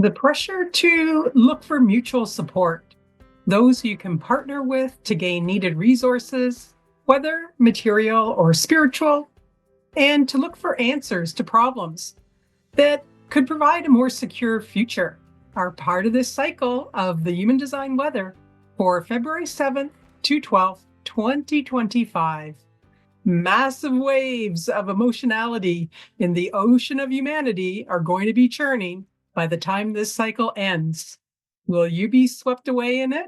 The pressure to look for mutual support, those you can partner with to gain needed resources, whether material or spiritual, and to look for answers to problems that could provide a more secure future, are part of this cycle of the human design weather for February 7th to 12th, 2025. Massive waves of emotionality in the ocean of humanity are going to be churning by the time this cycle ends. Will you be swept away in it?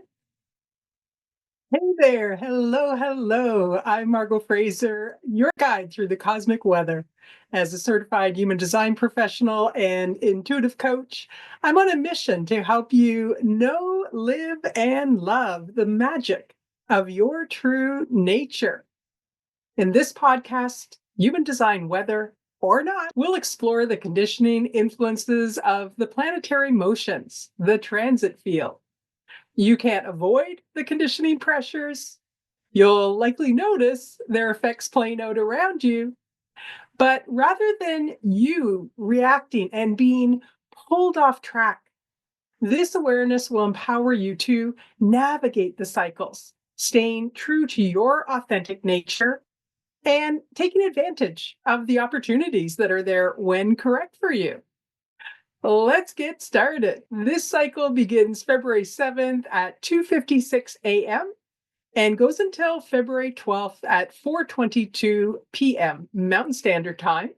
Hey there. Hello, hello. I'm Margot Fraser, your guide through the cosmic weather. As a certified human design professional and intuitive coach, I'm on a mission to help you know, live, and love the magic of your true nature. In this podcast, Human Design Weather or Not, we'll explore the conditioning influences of the planetary motions, the transit field. You can't avoid the conditioning pressures. You'll likely notice their effects playing out around you. But rather than you reacting and being pulled off track, this awareness will empower you to navigate the cycles, staying true to your authentic nature and taking advantage of the opportunities that are there when correct for you. Let's get started. This cycle begins February 7th at 2:56 a.m. and goes until February 12th at 4:22 p.m. Mountain Standard Time.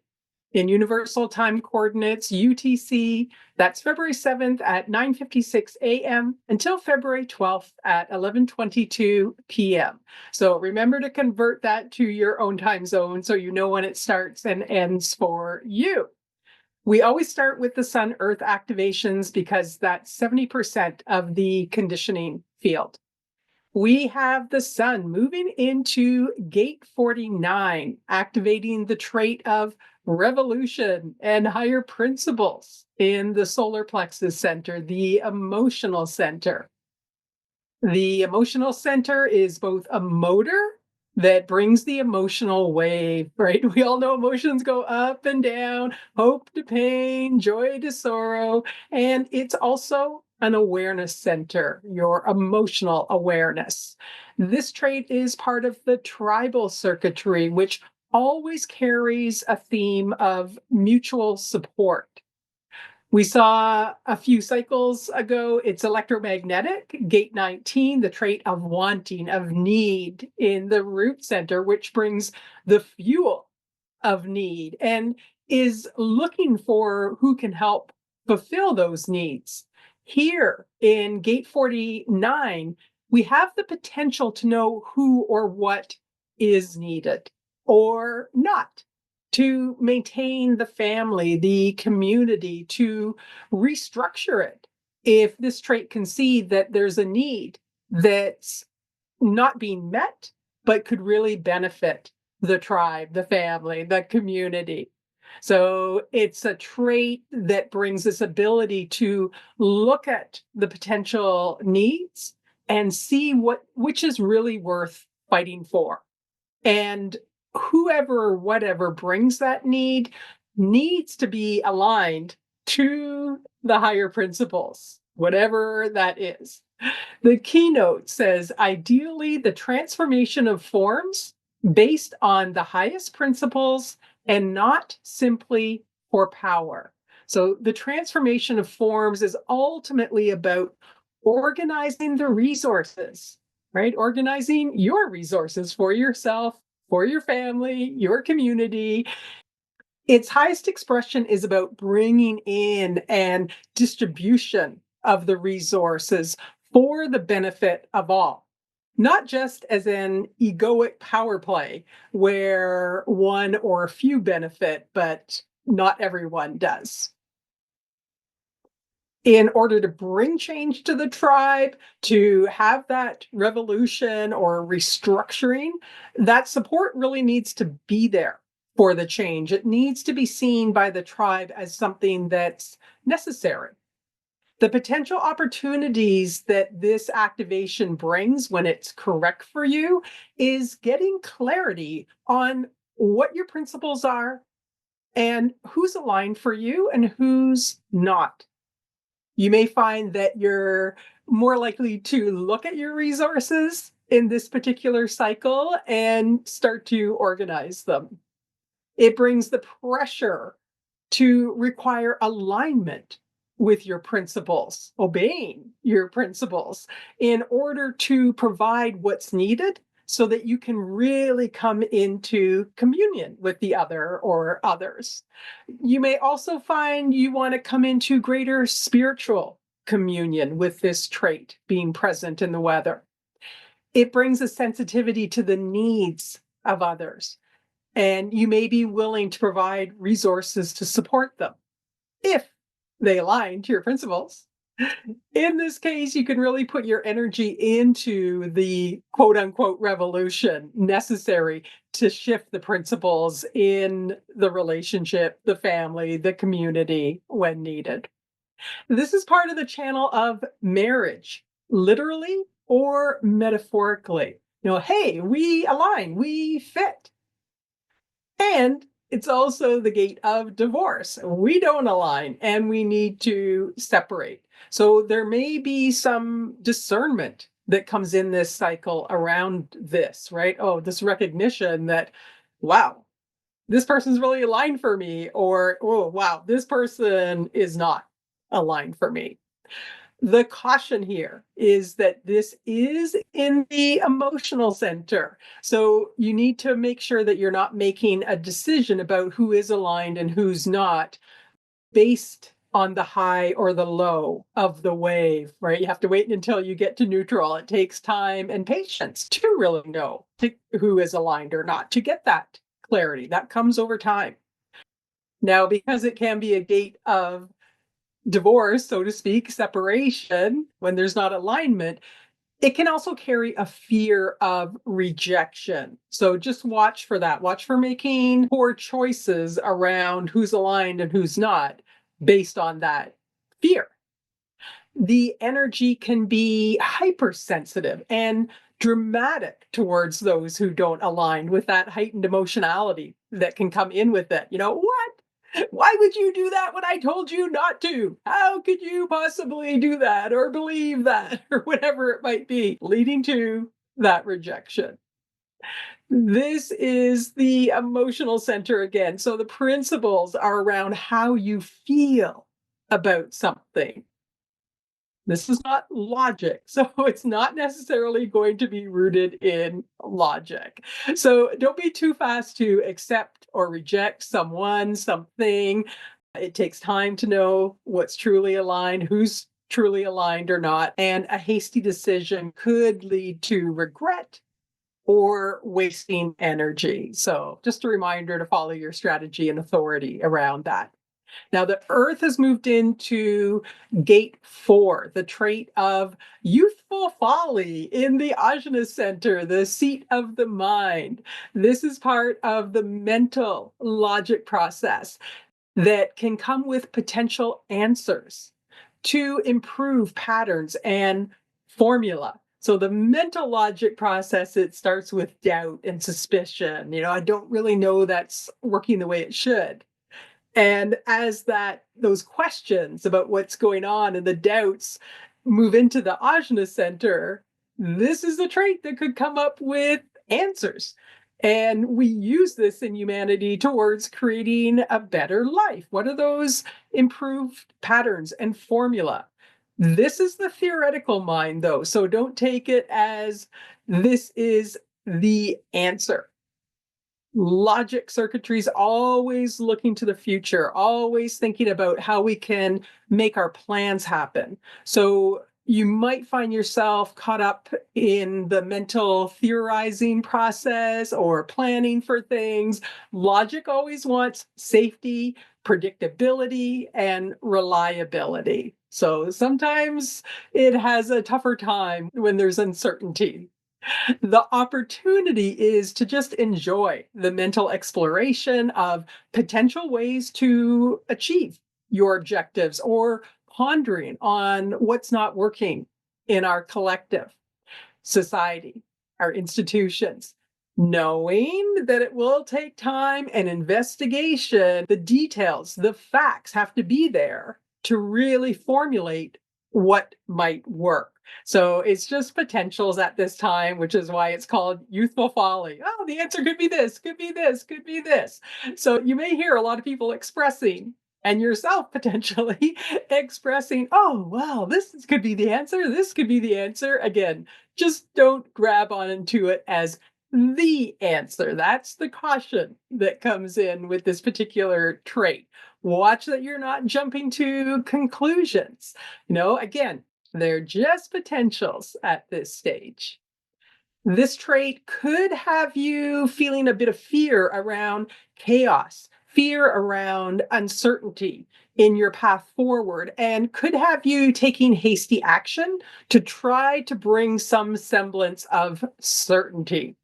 In Universal Time Coordinates, UTC, that's February 7th at 9:56 a.m. until February 12th at 11:22 p.m. So remember to convert that to your own time zone so you know when it starts and ends for you. We always start with the Sun Earth activations because that's 70% of the conditioning field. We have the sun moving into gate 49, activating the trait of revolution and higher principles in the solar plexus center, the emotional center. The emotional center is both a motor that brings the emotional wave, right? We all know emotions go up and down, hope to pain, joy to sorrow. And it's also an awareness center, your emotional awareness. This trait is part of the tribal circuitry, which always carries a theme of mutual support. We saw a few cycles ago, it's electromagnetic, gate 19, the trait of wanting, of need in the root center, which brings the fuel of need and is looking for who can help fulfill those needs. Here in gate 49, we have the potential to know who or what is needed or not to maintain the family, the community, to restructure it. If this trait can see that there's a need that's not being met, but could really benefit the tribe, the family, the community. So it's a trait that brings this ability to look at the potential needs and see which is really worth fighting for. And whoever or whatever brings that need needs to be aligned to the higher principles, whatever that is. The keynote says ideally, the transformation of forms based on the highest principles and not simply for power. So, the transformation of forms is ultimately about organizing the resources, right? Organizing your resources for yourself, for your family, your community. Its highest expression is about bringing in and distribution of the resources for the benefit of all, not just as an egoic power play where one or a few benefit, but not everyone does. In order to bring change to the tribe, to have that revolution or restructuring, that support really needs to be there for the change. It needs to be seen by the tribe as something that's necessary. The potential opportunities that this activation brings when it's correct for you is getting clarity on what your principles are and who's aligned for you and who's not. You may find that you're more likely to look at your resources in this particular cycle and start to organize them. It brings the pressure to require alignment with your principles, obeying your principles in order to provide what's needed so that you can really come into communion with the other or others. You may also find you want to come into greater spiritual communion with this trait being present in the weather. It brings a sensitivity to the needs of others, and you may be willing to provide resources to support them if they align to your principles. In this case, you can really put your energy into the quote unquote revolution necessary to shift the principles in the relationship, the family, the community when needed. This is part of the channel of marriage, literally or metaphorically. Hey, we align, we fit. And it's also the gate of divorce. We don't align and we need to separate. So there may be some discernment that comes in this cycle around this, right? Oh, this recognition that, wow, this person's really aligned for me, or, oh, wow, this person is not aligned for me. The caution here is that this is in the emotional center. So you need to make sure that you're not making a decision about who is aligned and who's not based on the high or the low of the wave, right? You have to wait until you get to neutral. It takes time and patience to really know who is aligned or not, to get that clarity. That comes over time. Now, because it can be a gate of divorce, so to speak, separation, when there's not alignment, it can also carry a fear of rejection. So just watch for that. Watch for making poor choices around who's aligned and who's not based on that fear. The energy can be hypersensitive and dramatic towards those who don't align with that heightened emotionality that can come in with it. What? Why would you do that when I told you not to? How could you possibly do that or believe that or whatever it might be, leading to that rejection? This is the emotional center again. So the principles are around how you feel about something. This is not logic. So it's not necessarily going to be rooted in logic. So don't be too fast to accept or reject someone, something. It takes time to know what's truly aligned, who's truly aligned or not. And a hasty decision could lead to regret or wasting energy. So just a reminder to follow your strategy and authority around that. Now, the Earth has moved into gate 4, the trait of youthful folly in the Ajna center, the seat of the mind. This is part of the mental logic process that can come with potential answers to improve patterns and formula. So the mental logic process, it starts with doubt and suspicion. I don't really know that's working the way it should. And as those questions about what's going on and the doubts move into the ajna center, this is a trait that could come up with answers. And we use this in humanity towards creating a better life. What are those improved patterns and formula? This is the theoretical mind, though. So don't take it as this is the answer. Logic circuitries always looking to the future, always thinking about how we can make our plans happen. So you might find yourself caught up in the mental theorizing process or planning for things. Logic always wants safety, predictability, and reliability. So sometimes it has a tougher time when there's uncertainty. The opportunity is to just enjoy the mental exploration of potential ways to achieve your objectives or pondering on what's not working in our collective society, our institutions. Knowing that it will take time and investigation, the details, the facts have to be there to really formulate what might work. So it's just potentials at this time, which is why it's called youthful folly. Oh, the answer could be this, could be this, could be this. So you may hear a lot of people expressing, and yourself potentially expressing, oh, wow, could be the answer. This could be the answer. Again, just don't grab onto it as the answer. That's the caution that comes in with this particular trait. Watch that you're not jumping to conclusions. Again, they're just potentials at this stage. This trait could have you feeling a bit of fear around chaos, fear around uncertainty in your path forward, and could have you taking hasty action to try to bring some semblance of certainty.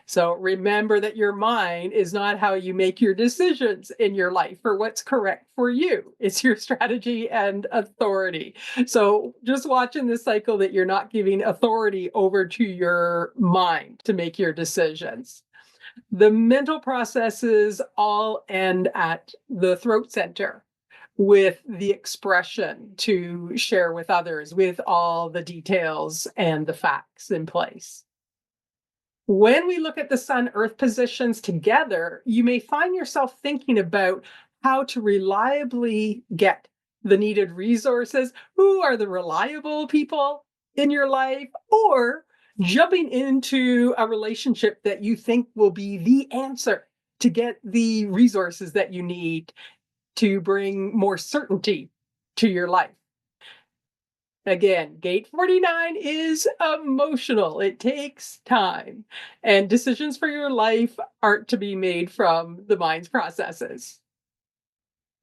So remember that your mind is not how you make your decisions in your life or what's correct for you. It's your strategy and authority. So just watching this cycle that you're not giving authority over to your mind to make your decisions. The mental processes all end at the throat center with the expression to share with others with all the details and the facts in place. When we look at the Sun Earth positions together, you may find yourself thinking about how to reliably get the needed resources. Who are the reliable people in your life? Or jumping into a relationship that you think will be the answer to get the resources that you need to bring more certainty to your life. Again, gate 49 is emotional. It takes time. And decisions for your life aren't to be made from the mind's processes.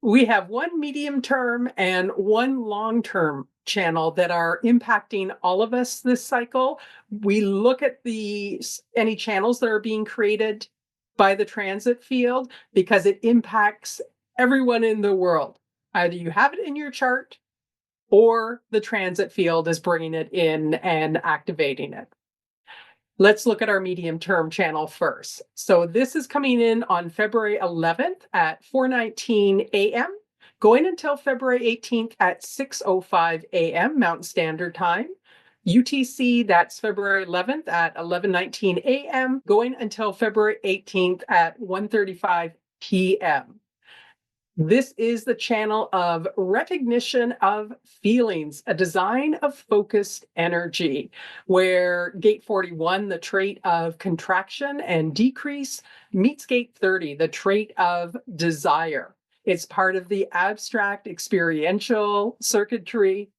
We have one medium term and one long term channel that are impacting all of us this cycle. We look at any channels that are being created by the transit field because it impacts everyone in the world. Either you have it in your chart or the transit field is bringing it in and activating it. Let's look at our medium term channel first. So this is coming in on February 11th at 4:19 a.m., going until February 18th at 6:05 a.m. Mountain Standard Time. UTC, that's February 11th at 11:19 a.m., going until February 18th at 1:35 p.m. This is the channel of recognition of feelings, a design of focused energy, where gate 41, the trait of contraction and decrease, meets gate 30, the trait of desire. It's part of the abstract experiential circuitry.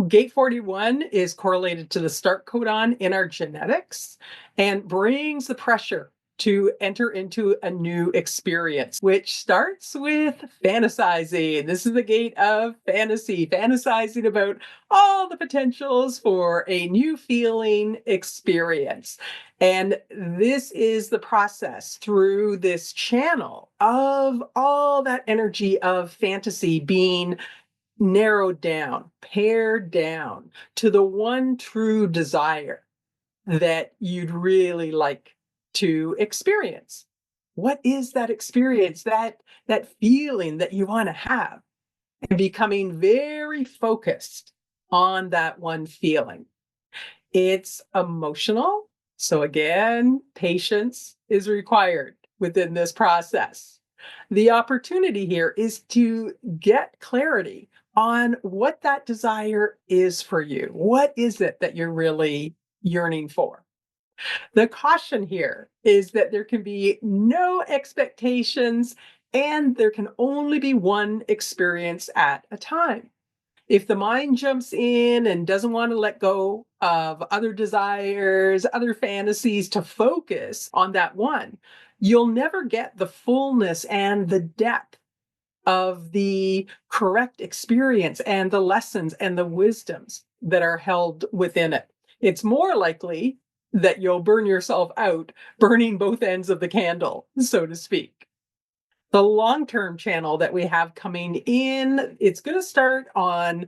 Gate 41 is correlated to the start codon in our genetics and brings the pressure to enter into a new experience, which starts with fantasizing. This is the gate of fantasy, fantasizing about all the potentials for a new feeling experience. And this is the process through this channel of all that energy of fantasy being narrowed down, pared down to the one true desire that you'd really like to experience. What is that experience, that feeling that you want to have? And becoming very focused on that one feeling. It's emotional. So again, patience is required within this process. The opportunity here is to get clarity on what that desire is for you. What is it that you're really yearning for? The caution here is that there can be no expectations and there can only be one experience at a time. If the mind jumps in and doesn't want to let go of other desires, other fantasies to focus on that one, you'll never get the fullness and the depth of the correct experience and the lessons and the wisdoms that are held within it. It's more likely that you'll burn yourself out, burning both ends of the candle, so to speak. The long-term channel that we have coming in, it's going to start on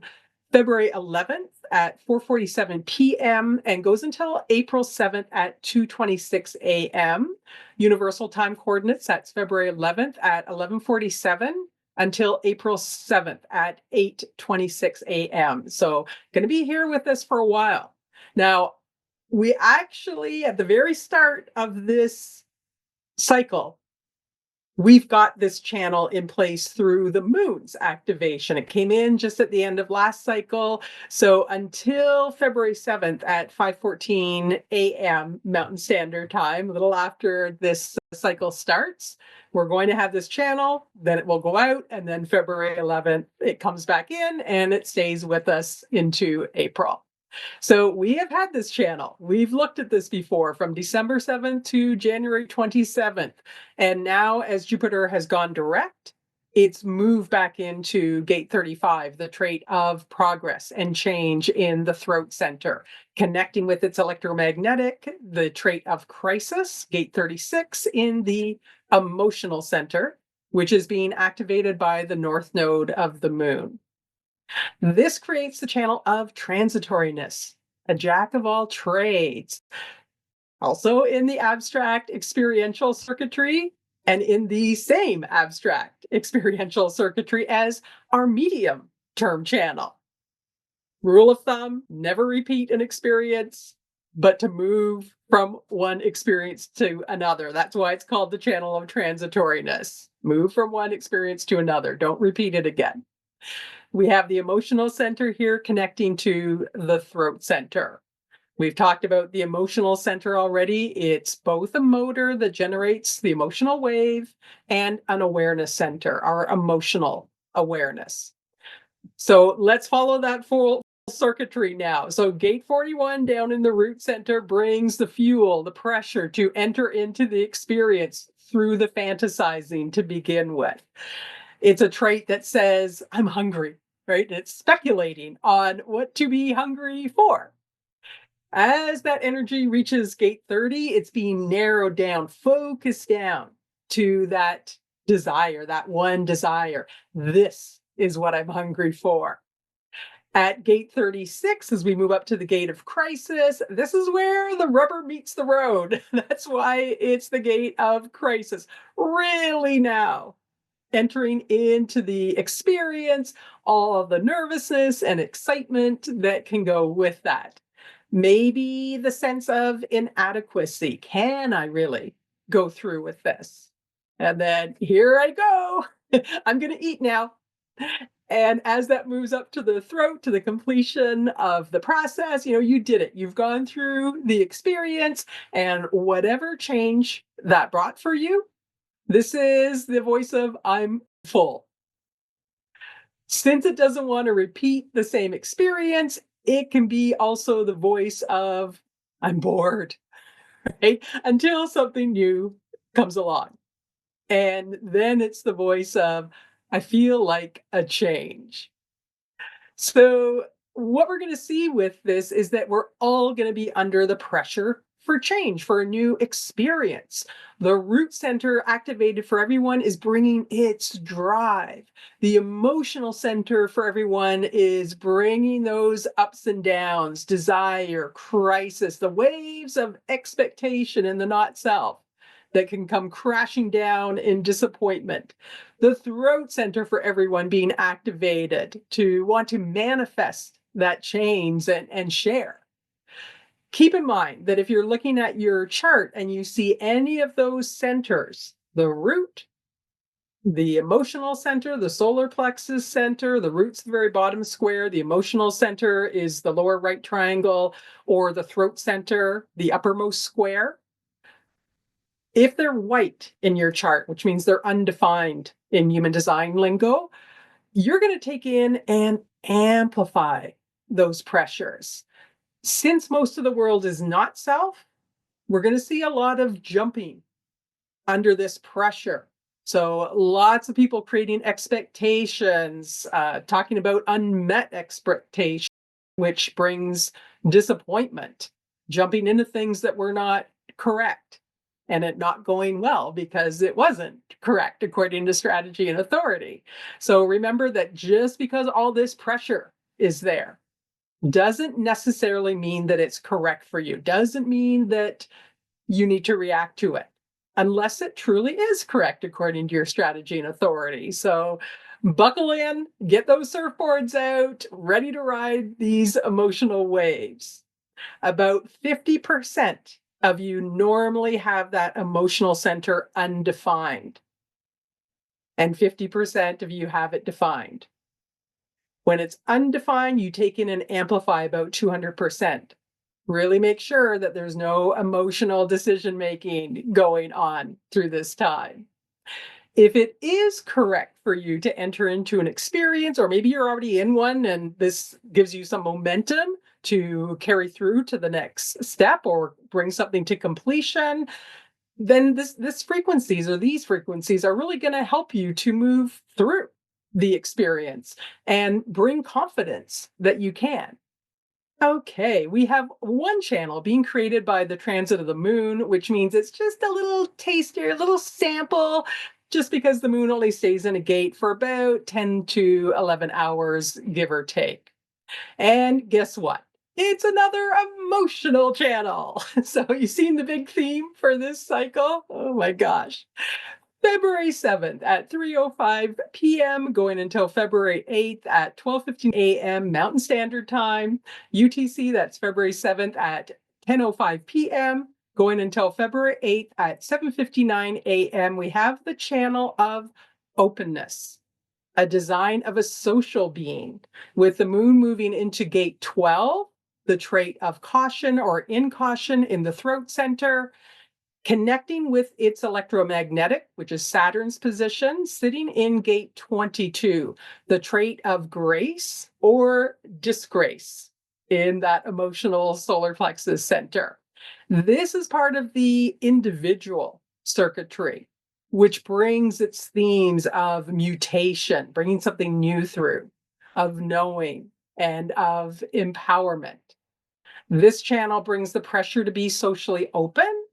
February 11th at 4:47 p.m. and goes until April 7th at 2:26 a.m. Universal time coordinates, that's February 11th at 11:47 until April 7th at 8:26 a.m. So going to be here with us for a while. Now, we actually, at the very start of this cycle, we've got this channel in place through the moon's activation. It came in just at the end of last cycle. So until February 7th at 5:14 a.m. Mountain Standard Time, a little after this cycle starts, we're going to have this channel, then it will go out, and then February 11th, it comes back in and it stays with us into April. So we have had this channel. We've looked at this before from December 7th to January 27th. And now, as Jupiter has gone direct, it's moved back into gate 35, the trait of progress and change in the throat center, connecting with its electromagnetic, the trait of crisis, gate 36 in the emotional center, which is being activated by the north node of the moon. This creates the channel of transitoriness, a jack of all trades. Also in the abstract experiential circuitry, and in the same abstract experiential circuitry as our medium term channel. Rule of thumb, never repeat an experience, but to move from one experience to another. That's why it's called the channel of transitoriness. Move from one experience to another. Don't repeat it again. We have the emotional center here connecting to the throat center. We've talked about the emotional center already. It's both a motor that generates the emotional wave and an awareness center, our emotional awareness. So let's follow that full circuitry now. So gate 41 down in the root center brings the fuel, the pressure to enter into the experience through the fantasizing to begin with. It's a trait that says, I'm hungry, right? And it's speculating on what to be hungry for. As that energy reaches gate 30, it's being narrowed down, focused down to that desire, that one desire. This is what I'm hungry for. At gate 36, as we move up to the gate of crisis, this is where the rubber meets the road. That's why it's the gate of crisis. Really now, entering into the experience, all of the nervousness and excitement that can go with that. Maybe the sense of inadequacy. Can I really go through with this? And then here I go. I'm going to eat now. And as that moves up to the throat, to the completion of the process, you did it. You've gone through the experience, and whatever change that brought for you, this is the voice of I'm full. Since it doesn't want to repeat the same experience, it can be also the voice of I'm bored, right? Until something new comes along. And then it's the voice of I feel like a change. So what we're going to see with this is that we're all going to be under the pressure for change, for a new experience. The root center activated for everyone is bringing its drive. The emotional center for everyone is bringing those ups and downs, desire, crisis, the waves of expectation in the not self that can come crashing down in disappointment. The throat center for everyone being activated to want to manifest that change and share. Keep in mind that if you're looking at your chart and you see any of those centers, the root, the emotional center, the solar plexus center, the root's the very bottom square, the emotional center is the lower right triangle, or the throat center, the uppermost square. If they're white in your chart, which means they're undefined in human design lingo, you're going to take in and amplify those pressures. Since most of the world is not self, we're going to see a lot of jumping under this pressure. So lots of people creating expectations, talking about unmet expectations, which brings disappointment, jumping into things that were not correct and it not going well because it wasn't correct according to strategy and authority. So remember that just because all this pressure is there doesn't necessarily mean that it's correct for you, doesn't mean that you need to react to it. unless it truly is correct according to your strategy and authority. So buckle in, get those surfboards out, ready to ride these emotional waves. About 50% of you normally have that emotional center undefined, and 50% of you have it defined. When it's undefined, you take in and amplify about 200%. Really make sure that there's no emotional decision making going on through this time. If it is correct for you to enter into an experience, or maybe you're already in one and this gives you some momentum to carry through to the next step or bring something to completion, then these frequencies are really going to help you to move through the experience and bring confidence that you can. Okay, we have one channel being created by the transit of the moon, which means it's just a little taster, a little sample, just because the moon only stays in a gate for about 10 to 11 hours, give or take. And guess what? It's another emotional channel. So you've seen the big theme for this cycle? Oh my gosh. February 7th at 3:05 p.m. going until February 8th at 12:15 a.m. Mountain Standard Time. UTC, that's February 7th at 10:05 p.m. going until February 8th at 7:59 a.m. We have the channel of openness, a design of a social being, with the moon moving into gate 12, the trait of caution or incaution in the throat center, connecting with its electromagnetic, which is Saturn's position, sitting in gate 22, the trait of grace or disgrace in that emotional solar plexus center. This is part of the individual circuitry, which brings its themes of mutation, bringing something new through, of knowing, and of empowerment. This channel brings the pressure to be socially open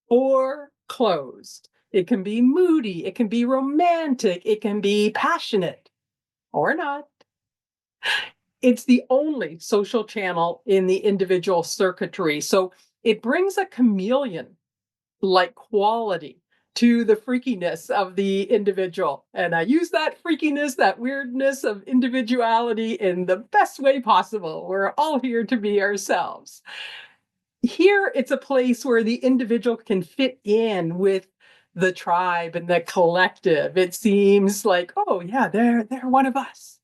or closed. It can be moody, it can be romantic, it can be passionate or not. It's the only social channel in the individual circuitry. So it brings a chameleon like quality to the freakiness of the individual. And I use that freakiness, that weirdness of individuality in the best way possible. We're all here to be ourselves. Here, it's a place where the individual can fit in with the tribe and the collective. It seems like, oh yeah, they're one of us.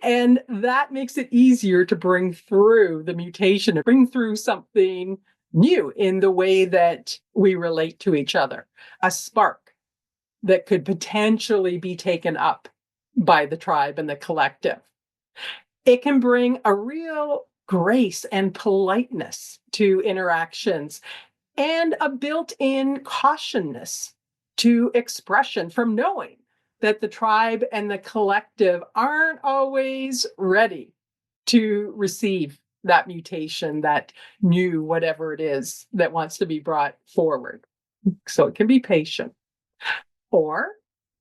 And that makes it easier to bring through the mutation, to bring through something new in the way that we relate to each other. A spark that could potentially be taken up by the tribe and the collective. It can bring a real grace and politeness to interactions and a built-in cautionness to expression from knowing that the tribe and the collective aren't always ready to receive that mutation, that new whatever it is that wants to be brought forward. So it can be patient or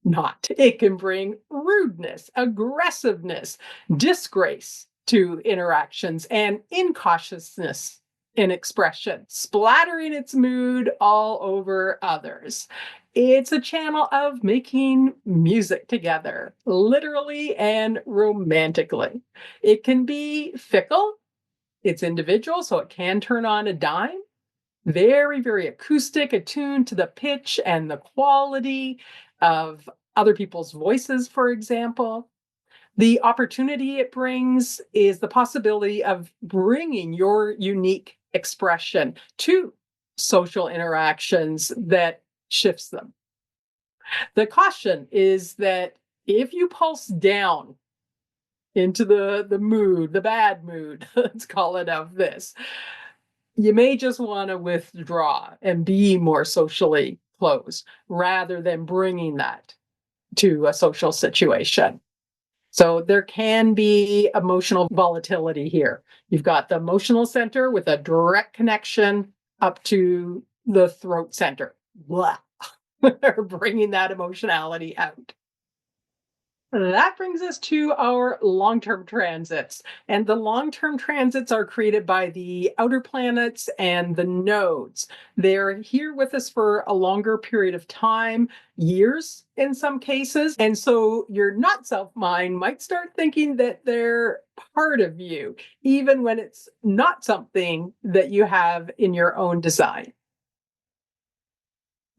not. It can bring rudeness, aggressiveness, disgrace to interactions, and incautiousness in expression, splattering its mood all over others. It's a channel of making music together, literally and romantically. It can be fickle, it's individual, so it can turn on a dime. Very, very acoustic, attuned to the pitch and the quality of other people's voices, for example. The opportunity it brings is the possibility of bringing your unique expression to social interactions that shifts them. The caution is that if you pulse down into the mood, the bad mood, let's call it, of this, you may just want to withdraw and be more socially closed rather than bringing that to a social situation. So there can be emotional volatility here. You've got the emotional center with a direct connection up to the throat center. Blah. Bringing that emotionality out. That brings us to our long term transits. And the long term transits are created by the outer planets and the nodes. They're here with us for a longer period of time, years in some cases. And so your not self mind might start thinking that they're part of you, even when it's not something that you have in your own design.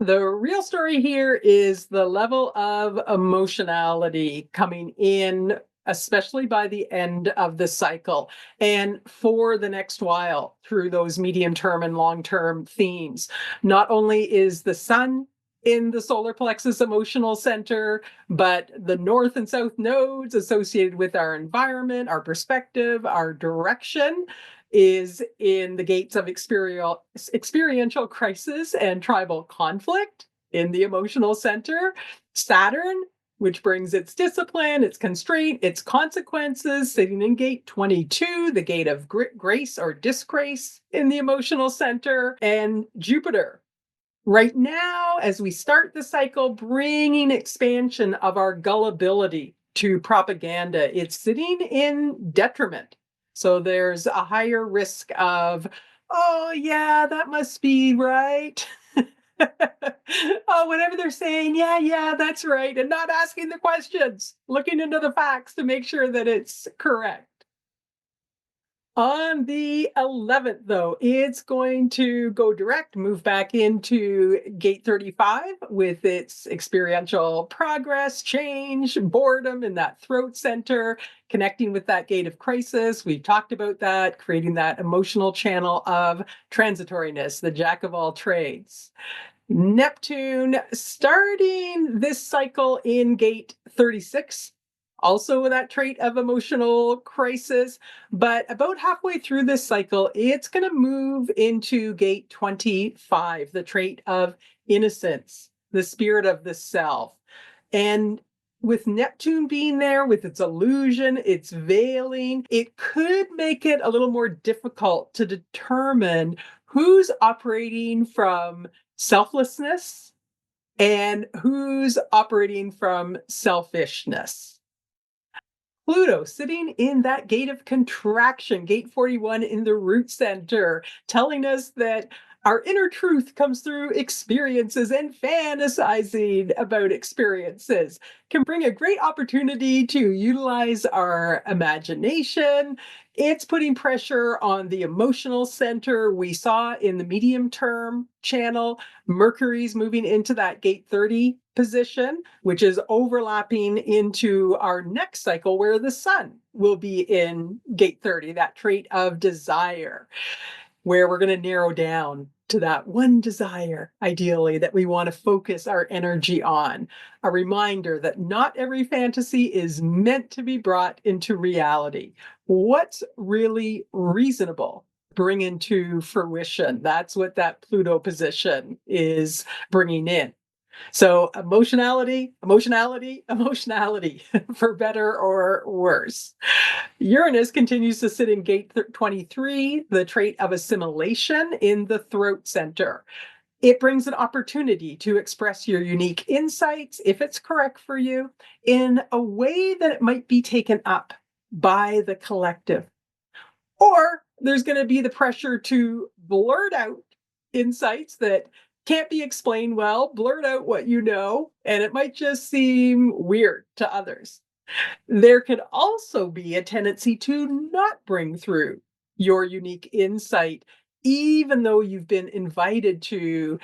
The real story here is the level of emotionality coming in, especially by the end of the cycle and for the next while through those medium term and long term themes. Not only is the sun in the solar plexus emotional center, but the north and south nodes associated with our environment, our perspective, our direction is in the gates of experiential crisis and tribal conflict in the emotional center. Saturn, which brings its discipline, its constraint, its consequences, sitting in gate 22, the gate of grace or disgrace in the emotional center, and Jupiter. Right now, as we start the cycle, bringing expansion of our gullibility to propaganda, it's sitting in detriment. So there's a higher risk of, oh, yeah, that must be right. Oh, whatever they're saying, yeah, yeah, that's right. And not asking the questions, looking into the facts to make sure that it's correct. On the 11th, though, it's going to go direct, move back into gate 35 with its experiential progress, change, boredom in that throat center, connecting with that gate of crisis. We've talked about that, creating that emotional channel of transitoriness, the jack of all trades. Neptune starting this cycle in gate 36, also that trait of emotional crisis. But about halfway through this cycle, it's going to move into gate 25, the trait of innocence, the spirit of the self. And with Neptune being there, with its illusion, its veiling, it could make it a little more difficult to determine who's operating from selflessness and who's operating from selfishness. Pluto sitting in that gate of contraction, gate 41 in the root center, telling us that our inner truth comes through experiences and fantasizing about experiences can bring a great opportunity to utilize our imagination. It's putting pressure on the emotional center. We saw in the medium term channel, Mercury's moving into that gate 30 position, which is overlapping into our next cycle where the sun will be in gate 30, that trait of desire, where we're going to narrow down to that one desire, ideally, that we want to focus our energy on. A reminder that not every fantasy is meant to be brought into reality. What's really reasonable? Bring into fruition. That's what that Pluto position is bringing in. So emotionality, emotionality, emotionality, for better or worse. Uranus continues to sit in gate 23, the trait of assimilation in the throat center. It brings an opportunity to express your unique insights, if it's correct for you, in a way that it might be taken up by the collective. Or there's going to be the pressure to blurt out insights that can't be explained well, blurt out what you know, and it might just seem weird to others. There could also be a tendency to not bring through your unique insight, even though you've been invited to,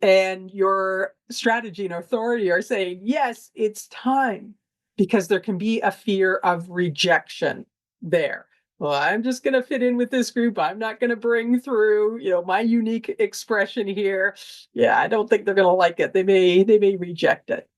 and your strategy and authority are saying, yes, it's time, because there can be a fear of rejection there. Well, I'm just going to fit in with this group. I'm not going to bring through, my unique expression here. Yeah, I don't think they're going to like it. They may reject it.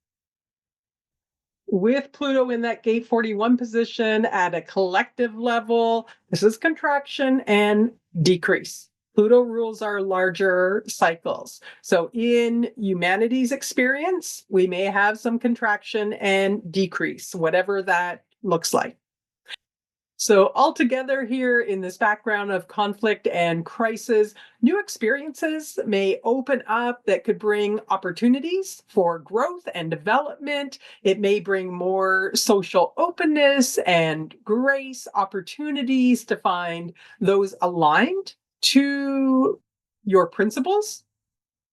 With Pluto in that gate 41 position at a collective level, this is contraction and decrease. Pluto rules our larger cycles. So in humanity's experience, we may have some contraction and decrease, whatever that looks like. So, altogether, here in this background of conflict and crisis, new experiences may open up that could bring opportunities for growth and development. It may bring more social openness and grace, opportunities to find those aligned to your principles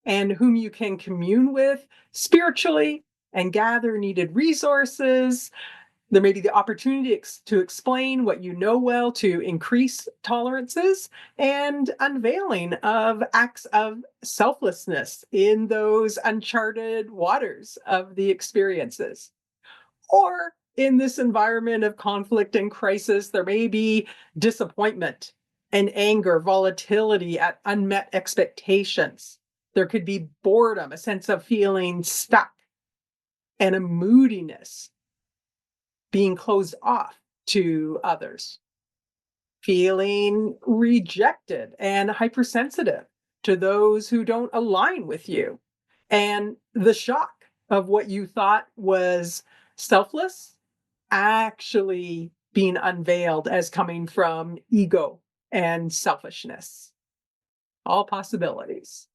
and whom you can commune with spiritually and gather needed resources. There may be the opportunity to explain what you know well to increase tolerances and unveiling of acts of selflessness in those uncharted waters of the experiences. Or in this environment of conflict and crisis, there may be disappointment and anger, volatility at unmet expectations. There could be boredom, a sense of feeling stuck, and a moodiness, being closed off to others, feeling rejected and hypersensitive to those who don't align with you, and the shock of what you thought was selfless actually being unveiled as coming from ego and selfishness. All possibilities.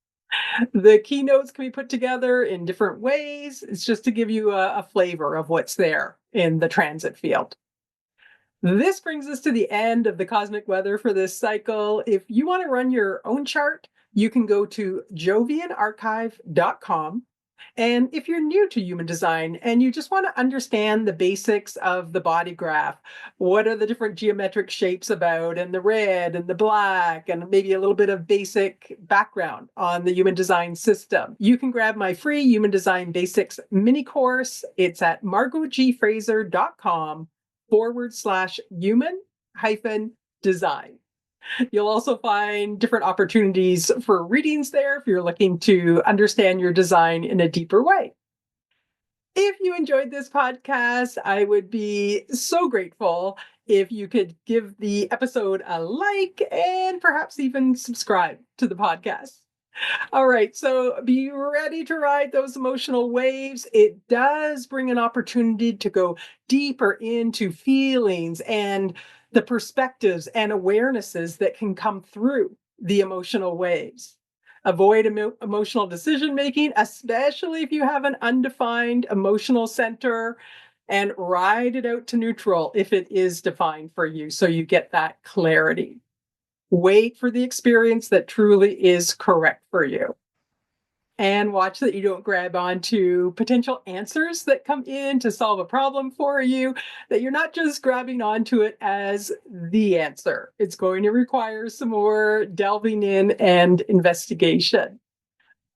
The keynotes can be put together in different ways. It's just to give you a flavor of what's there in the transit field. This brings us to the end of the cosmic weather for this cycle. If you want to run your own chart, you can go to jovianarchive.com. And if you're new to human design and you just want to understand the basics of the body graph, what are the different geometric shapes about, and the red and the black, and maybe a little bit of basic background on the human design system, you can grab my free Human Design Basics mini course. It's at margotgfraser.com/human hyphen design. You'll also find different opportunities for readings there if you're looking to understand your design in a deeper way. If you enjoyed this podcast, I would be so grateful if you could give the episode a like and perhaps even subscribe to the podcast. All right, so be ready to ride those emotional waves. It does bring an opportunity to go deeper into feelings and the perspectives and awarenesses that can come through the emotional waves. Avoid emotional decision making, especially if you have an undefined emotional center, and ride it out to neutral if it is defined for you so you get that clarity. Wait for the experience that truly is correct for you. And watch that you don't grab onto potential answers that come in to solve a problem for you, that you're not just grabbing onto it as the answer. It's going to require some more delving in and investigation.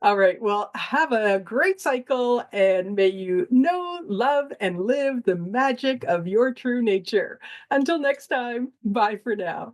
All right. Well, have a great cycle and may you know, love, and live the magic of your true nature. Until next time, bye for now.